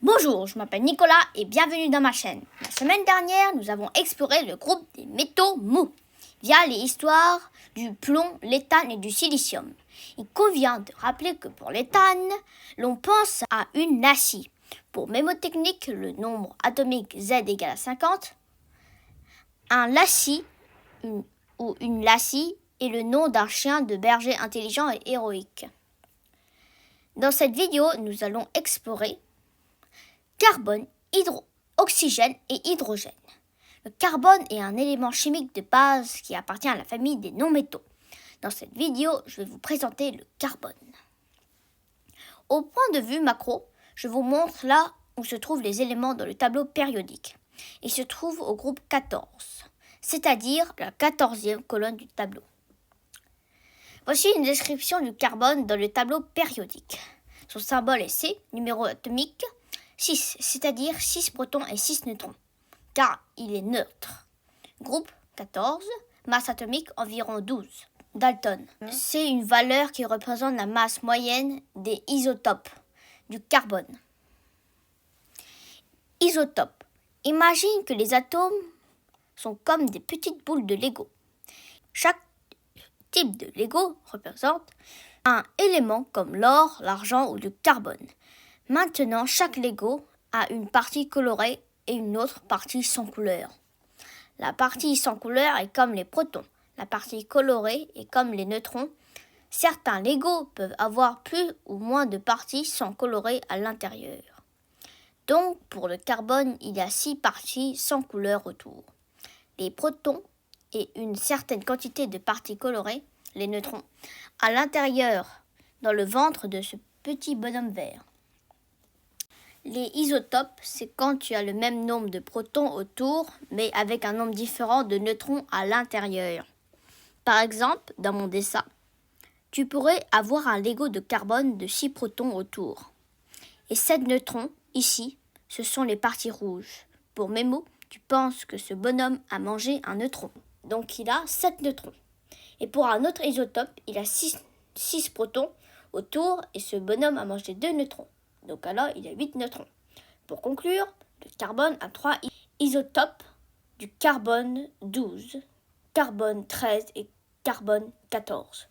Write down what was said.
Bonjour, je m'appelle Nicolas et bienvenue dans ma chaîne. La semaine dernière, nous avons exploré le groupe des métaux mous via les histoires du plomb, l'éthane et du silicium. Il convient de rappeler que pour l'éthane, l'on pense à une lacie. Pour mémotechnique, le nombre atomique Z égale à 50. Un lacie ou une lacie est le nom d'un chien de berger intelligent et héroïque. Dans cette vidéo, nous allons explorer carbone, oxygène et hydrogène. Le carbone est un élément chimique de base qui appartient à la famille des non-métaux. Dans cette vidéo, je vais vous présenter le carbone. Au point de vue macro, je vous montre là où se trouvent les éléments dans le tableau périodique. Ils se trouvent au groupe 14, c'est-à-dire la 14e colonne du tableau. Voici une description du carbone dans le tableau périodique. Son symbole est C, numéro atomique 6, c'est-à-dire 6 protons et 6 neutrons, car il est neutre. Groupe 14, masse atomique environ 12. Dalton, c'est une valeur qui représente la masse moyenne des isotopes du carbone. Isotope, imagine que les atomes sont comme des petites boules de Lego. Chaque type de Lego représente un élément comme l'or, l'argent ou le carbone. Maintenant, chaque Lego a une partie colorée et une autre partie sans couleur. La partie sans couleur est comme les protons. La partie colorée est comme les neutrons. Certains Legos peuvent avoir plus ou moins de parties sans colorée à l'intérieur. Donc, pour le carbone, il y a 6 parties sans couleur autour. Les protons et une certaine quantité de parties colorées, les neutrons, à l'intérieur, dans le ventre de ce petit bonhomme vert. Les isotopes, c'est quand tu as le même nombre de protons autour, mais avec un nombre différent de neutrons à l'intérieur. Par exemple, dans mon dessin, tu pourrais avoir un Lego de carbone de 6 protons autour. Et 7 neutrons, ici, ce sont les parties rouges. Pour Memo, tu penses que ce bonhomme a mangé un neutron. Donc il a 7 neutrons. Et pour un autre isotope, il a 6 protons autour et ce bonhomme a mangé 2 neutrons. Donc alors, il y a 8 neutrons. Pour conclure, le carbone a 3 isotopes du carbone 12, carbone 13 et carbone 14.